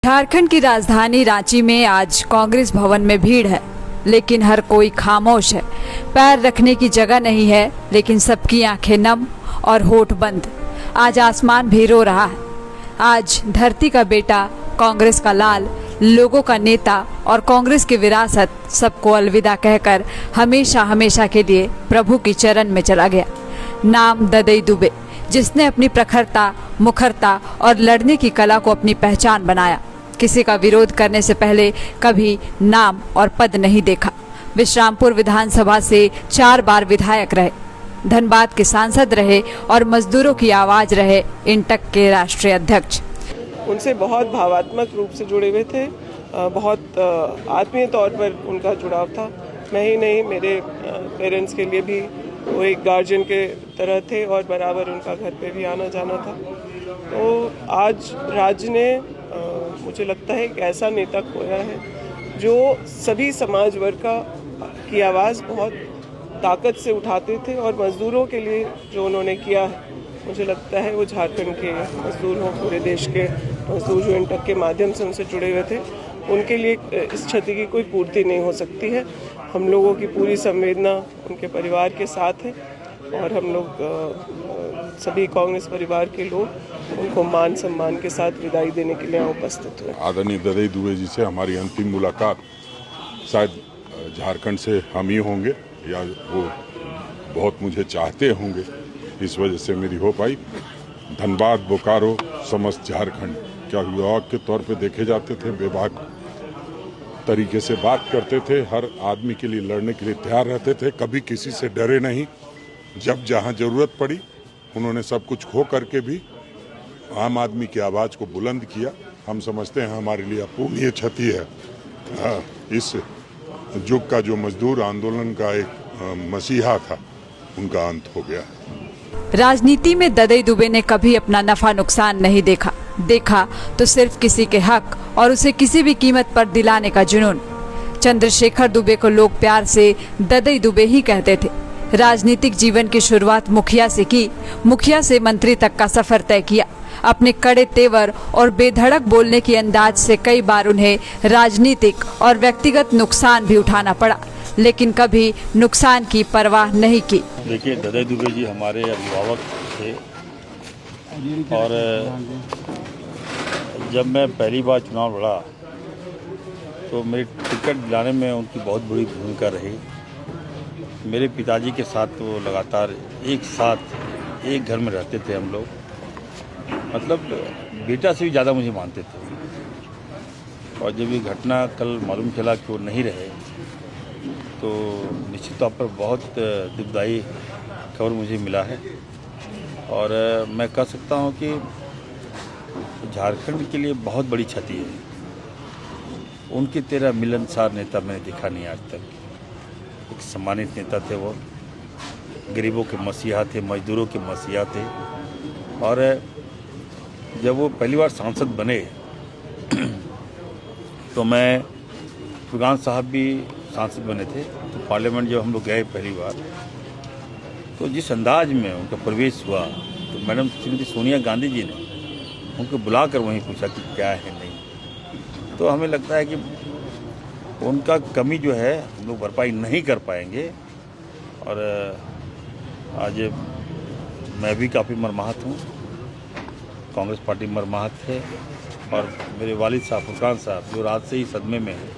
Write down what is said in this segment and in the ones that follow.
झारखंड की राजधानी रांची में आज कांग्रेस भवन में भीड़ है, लेकिन हर कोई खामोश है। पैर रखने की जगह नहीं है, लेकिन सबकी आंखें नम और होठ बंद। आज आसमान भी रो रहा है। आज धरती का बेटा, कांग्रेस का लाल, लोगों का नेता और कांग्रेस की विरासत सबको अलविदा कहकर हमेशा हमेशा के लिए प्रभु की चरण में चला गया। नाम ददई दुबे, जिसने अपनी प्रखरता, मुखरता और लड़ने की कला को अपनी पहचान बनाया। किसी का विरोध करने से पहले कभी नाम और पद नहीं देखा। विश्रामपुर विधानसभा से 4 बार विधायक रहे, धनबाद के सांसद रहे और मजदूरों की आवाज रहे इंटक के राष्ट्रीय अध्यक्ष। उनसे बहुत भावात्मक रूप से जुड़े हुए थे, बहुत आत्मीय तौर पर उनका जुड़ाव था। मैं ही नहीं, मेरे पेरेंट्स के लिए भी वो एक गार्जियन के तरह थे और बराबर उनका घर पे भी आना जाना था। तो आज राज्य ने मुझे लगता है एक ऐसा नेता खोया है जो सभी समाज वर्ग की आवाज़ बहुत ताकत से उठाते थे और मज़दूरों के लिए जो उन्होंने किया है, मुझे लगता है वो झारखंड के मज़दूर हों, पूरे देश के मज़दूर जो इंटक के माध्यम से उनसे जुड़े हुए थे, उनके लिए इस क्षति की कोई पूर्ति नहीं हो सकती है। हम लोगों की पूरी संवेदना उनके परिवार के साथ है और हम लोग सभी कांग्रेस परिवार के लोग उनको मान सम्मान के साथ विदाई देने के लिए उपस्थित हुए। आदरणीय ददई दुबे जी से हमारी अंतिम मुलाकात शायद झारखंड से हम ही होंगे या वो बहुत मुझे चाहते होंगे, इस वजह से मेरी हो पाई। धनबाद, बोकारो, समस्त झारखंड क्या युवक के तौर पे देखे जाते थे, बेबाक तरीके से बात करते थे, हर आदमी के लिए लड़ने के लिए तैयार रहते थे, कभी किसी से डरे नहीं। जब जहाँ जरूरत पड़ी उन्होंने सब कुछ खो करके भी आम आदमी की आवाज़ को बुलंद किया। हम समझते हैं हमारे लिए अपूर्णीय क्षति है। इस युग का जो मजदूर आंदोलन का एक मसीहा था, उनका अंत हो गया। राजनीति में ददई दुबे ने कभी अपना नफा नुकसान नहीं देखा तो सिर्फ किसी के हक और उसे किसी भी कीमत पर दिलाने का जुनून। चंद्रशेखर दुबे को लोग प्यार से ददई दुबे ही कहते थे। राजनीतिक जीवन की शुरुआत मुखिया से की, मुखिया से मंत्री तक का सफर तय किया। अपने कड़े तेवर और बेधड़क बोलने की अंदाज से कई बार उन्हें राजनीतिक और व्यक्तिगत नुकसान भी उठाना पड़ा, लेकिन कभी नुकसान की परवाह नहीं की। देखिए, ददई दुबे जी हमारे अभिभावक थे और जब मैं पहली बार चुनाव लड़ा तो मेरी टिकट दिलाने में उनकी बहुत बड़ी भूमिका रही। मेरे पिताजी के साथ वो लगातार एक साथ एक घर में रहते थे हम लोग, मतलब बेटा से भी ज़्यादा मुझे मानते थे। और जब ये घटना कल मालूम चला कि वो नहीं रहे तो निश्चित तौर पर बहुत दुखदायी खबर मुझे मिला है। और मैं कह सकता हूँ कि झारखंड के लिए बहुत बड़ी क्षति है। उनकी तरह मिलनसार नेता मैंने देखा नहीं आज तक। एक सम्मानित नेता थे वो, गरीबों के मसीहा थे, मजदूरों के मसीहा थे। और जब वो पहली बार सांसद बने तो मैं, फुरकान साहब भी सांसद बने थे, तो पार्लियामेंट जब हम लोग गए पहली बार तो जिस अंदाज में उनका प्रवेश हुआ तो मैडम श्रीमती सोनिया गांधी जी ने उनको बुलाकर वहीं पूछा कि क्या है नहीं। तो हमें लगता है कि उनका कमी जो है हम लोग भरपाई नहीं कर पाएंगे। और आज मैं भी काफ़ी मर्माहत हूँ, कांग्रेस पार्टी मर्माहत है और मेरे वालिद साहब फुरकान साहब जो रात से ही सदमे में है,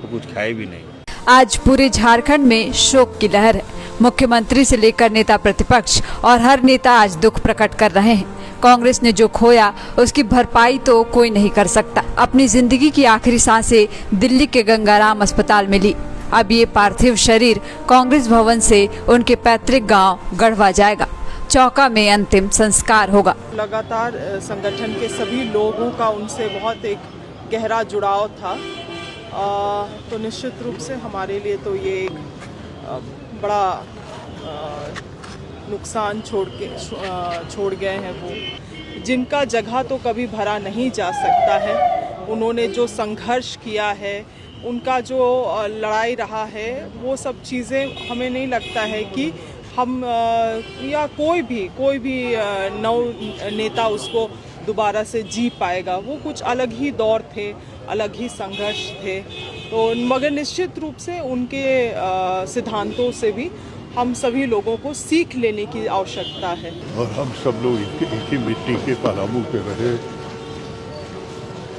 वो कुछ खाए भी नहीं। आज पूरे झारखंड में शोक की लहर है। मुख्यमंत्री से लेकर नेता प्रतिपक्ष और हर नेता आज दुख प्रकट कर रहे हैं। कांग्रेस ने जो खोया उसकी भरपाई तो कोई नहीं कर सकता। अपनी जिंदगी की आखिरी सांसें दिल्ली के गंगाराम अस्पताल में ली। अब ये पार्थिव शरीर कांग्रेस भवन से उनके पैतृक गांव गढ़वा जाएगा। चौका में अंतिम संस्कार होगा। लगातार संगठन के सभी लोगों का उनसे बहुत एक गहरा जुड़ाव था, तो निश्चित रूप से हमारे लिए तो ये एक बड़ा नुकसान छोड़ गए हैं वो, जिनका जगह तो कभी भरा नहीं जा सकता है। उन्होंने जो संघर्ष किया है, उनका जो लड़ाई रहा है, वो सब चीज़ें हमें नहीं लगता है कि हम या कोई भी नव नेता उसको दोबारा से जी पाएगा। वो कुछ अलग ही दौर थे, अलग ही संघर्ष थे, तो मगर निश्चित रूप से उनके सिद्धांतों से भी हम सभी लोगों को सीख लेने की आवश्यकता है। और हम सब लोग एक ही मिट्टी के पलामू पे रहे,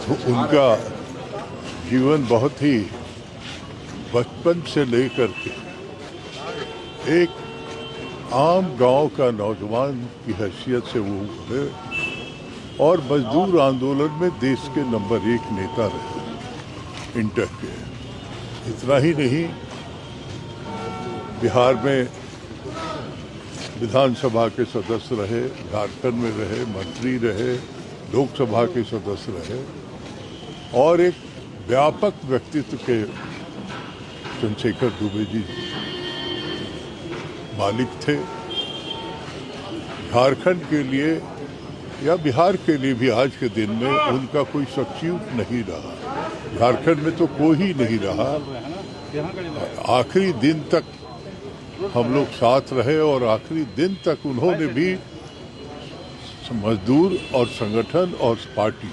तो उनका जीवन बहुत ही बचपन से लेकर के एक आम गांव का नौजवान की हैसियत से वो हुए और मजदूर आंदोलन में देश के नंबर 1 नेता रहे इंटर के। इतना ही नहीं, बिहार में विधानसभा के सदस्य रहे, झारखंड में रहे, मंत्री रहे, लोकसभा के सदस्य रहे और एक व्यापक व्यक्तित्व के चंद्रशेखर दुबे जी मालिक थे। झारखंड के लिए या बिहार के लिए भी आज के दिन में उनका कोई सब्स्टिट्यूट नहीं रहा। झारखंड में तो कोई ही नहीं रहा। आखिरी दिन तक हम लोग साथ रहे और आखिरी दिन तक उन्होंने भी मजदूर और संगठन और पार्टी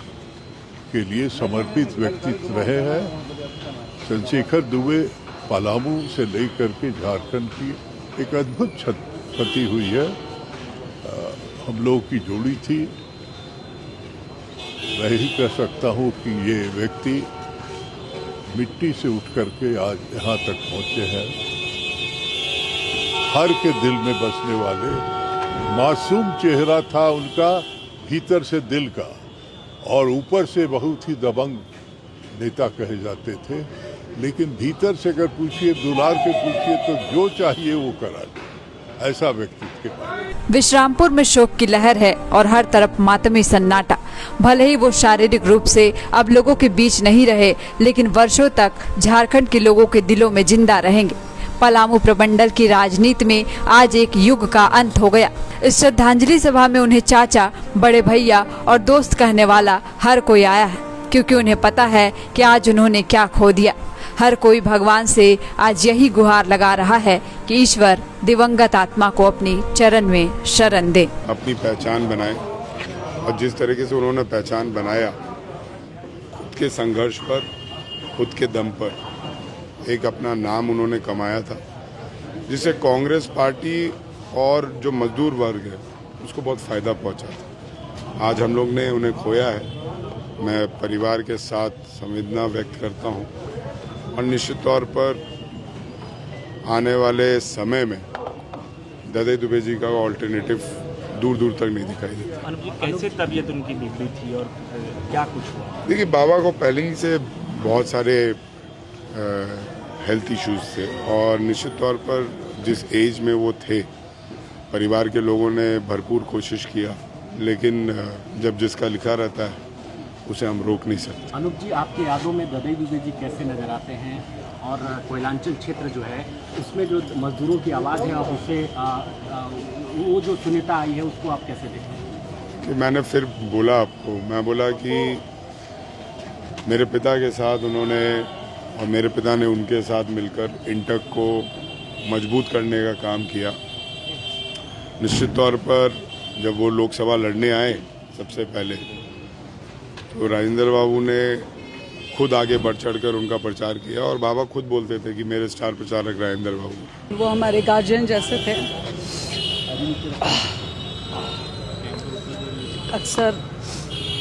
के लिए समर्पित व्यक्तित्व रहे हैं। चंद्रशेखर दुबे पलामू से लेकर के झारखंड की एक अद्भुत क्षति हुई है। हम लोगों की जोड़ी थी। मैं ही कह सकता हूँ कि ये व्यक्ति मिट्टी से उठ करके आज यहाँ तक पहुँचे हैं। हर के दिल में बसने वाले मासूम चेहरा था उनका, भीतर से दिल का, और ऊपर से बहुत ही दबंग नेता कहे जाते थे, लेकिन भीतर से अगर पूछिए, दुलार के पूछिए, तो जो चाहिए वो करा दे, ऐसा व्यक्तित्व के पास। विश्रामपुर में शोक की लहर है और हर तरफ मातमी सन्नाटा। भले ही वो शारीरिक रूप से अब लोगों के बीच नहीं रहे, लेकिन वर्षों तक झारखंड के लोगों के दिलों में जिंदा रहेंगे। पलामू प्रमंडल की राजनीति में आज एक युग का अंत हो गया। इस श्रद्धांजलि सभा में उन्हें चाचा, बड़े भैया और दोस्त कहने वाला हर कोई आया है, क्योंकि उन्हें पता है कि आज उन्होंने क्या खो दिया। हर कोई भगवान से आज यही गुहार लगा रहा है कि ईश्वर दिवंगत आत्मा को अपनी चरण में शरण दे। अपनी पहचान बनाए, और जिस तरीके से उन्होंने पहचान बनाया, खुद के संघर्ष पर, खुद के दम पर एक अपना नाम उन्होंने कमाया था, जिससे कांग्रेस पार्टी और जो मजदूर वर्ग है उसको बहुत फ़ायदा पहुंचा था। आज हम लोग ने उन्हें खोया है। मैं परिवार के साथ संवेदना व्यक्त करता हूं, और निश्चित तौर पर आने वाले समय में ददे दुबे जी का ऑल्टरनेटिव दूर दूर तक नहीं दिखाई देता। कैसे तबीयत उनकी बिगड़ी थी और क्या कुछ हुआ? देखिए, बाबा को पहले ही से बहुत सारे हेल्थ इश्यूज थे, और निश्चित तौर पर जिस एज में वो थे, परिवार के लोगों ने भरपूर कोशिश किया, लेकिन जब जिसका लिखा रहता है उसे हम रोक नहीं सकते। अनूप जी, आपकी यादों में ददई दुबे जी कैसे नजर आते हैं, और कोयलांचल क्षेत्र जो है उसमें जो मजदूरों की आवाज़ है, और उसे वो जो सुनीता आई है, उसको आप कैसे देखते हैं? कि मैंने फिर बोला आपको, मैं बोला कि मेरे पिता के साथ उन्होंने और मेरे पिता ने उनके साथ मिलकर इंटक को मजबूत करने का काम किया। निश्चित तौर पर जब वो लोकसभा लड़ने आए सबसे पहले, तो राजेंद्र बाबू ने खुद आगे बढ़ चढ़कर उनका प्रचार किया, और बाबा खुद बोलते थे कि मेरे स्टार प्रचारक राजेंद्र बाबू। वो हमारे गार्जियन जैसे थे। अक्सर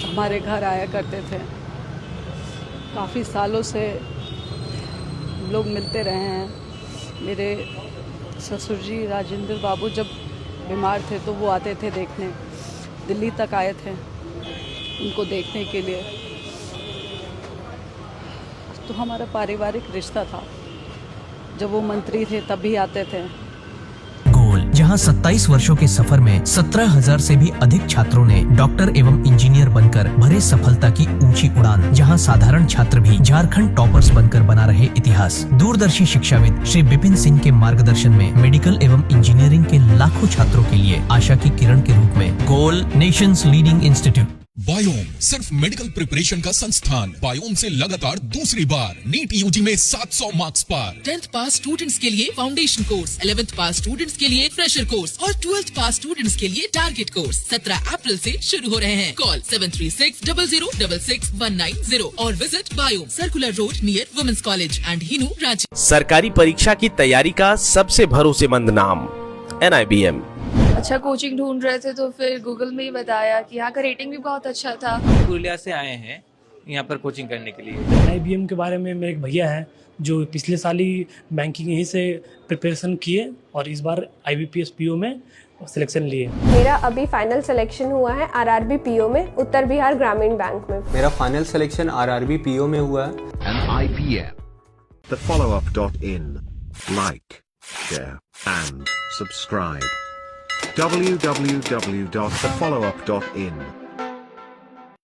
हमारे घर आया करते थे। काफ़ी सालों से लोग मिलते रहे हैं। मेरे ससुर जी राजेंद्र बाबू जब बीमार थे तो वो आते थे देखने, दिल्ली तक आए थे उनको देखने के लिए। तो हमारा पारिवारिक रिश्ता था। जब वो मंत्री थे तब भी आते थे। जहां 27 वर्षों के सफर में 17,000 से भी अधिक छात्रों ने डॉक्टर एवं इंजीनियर बनकर भरे सफलता की ऊंची उड़ान। जहां साधारण छात्र भी झारखंड टॉपर्स बनकर बना रहे इतिहास। दूरदर्शी शिक्षाविद श्री विपिन सिंह के मार्गदर्शन में मेडिकल एवं इंजीनियरिंग के लाखों छात्रों के लिए आशा की किरण के रूप में गोल नेशंस लीडिंग इंस्टीट्यूट। बायोम सिर्फ मेडिकल प्रिपरेशन का संस्थान। बायोम से लगातार दूसरी बार नीट यूजी में 700 मार्क्स पार। 10th पास स्टूडेंट्स के लिए फाउंडेशन कोर्स, 11th पास स्टूडेंट्स के लिए फ्रेशर कोर्स और 12th पास स्टूडेंट्स के लिए टारगेट कोर्स 17 अप्रैल से शुरू हो रहे हैं। कॉल 7360066190 और विजिट बायोम, circular road near women's college and Hinoo, Ranchi. सरकारी परीक्षा की तैयारी का सबसे भरोसेमंद नाम NIBM। अच्छा कोचिंग ढूंढ रहे थे तो फिर गूगल में ही बताया कि यहाँ का रेटिंग भी बहुत अच्छा था। पुरुलिया से आए हैं यहाँ पर कोचिंग करने के लिए। NIBM के बारे में मेरे एक भैया हैं जो पिछले साल ही बैंकिंग यहीं से प्रिपरेशन किए और इस बार IBPS PO में सिलेक्शन लिए। मेरा अभी फाइनल सिलेक्शन हुआ है RRB PO में, उत्तर बिहार ग्रामीण बैंक में। मेरा फाइनल सिलेक्शन RRB PO में हुआ है। NIBM, thefollowup.in. Like, share and subscribe. www.thefollowup.in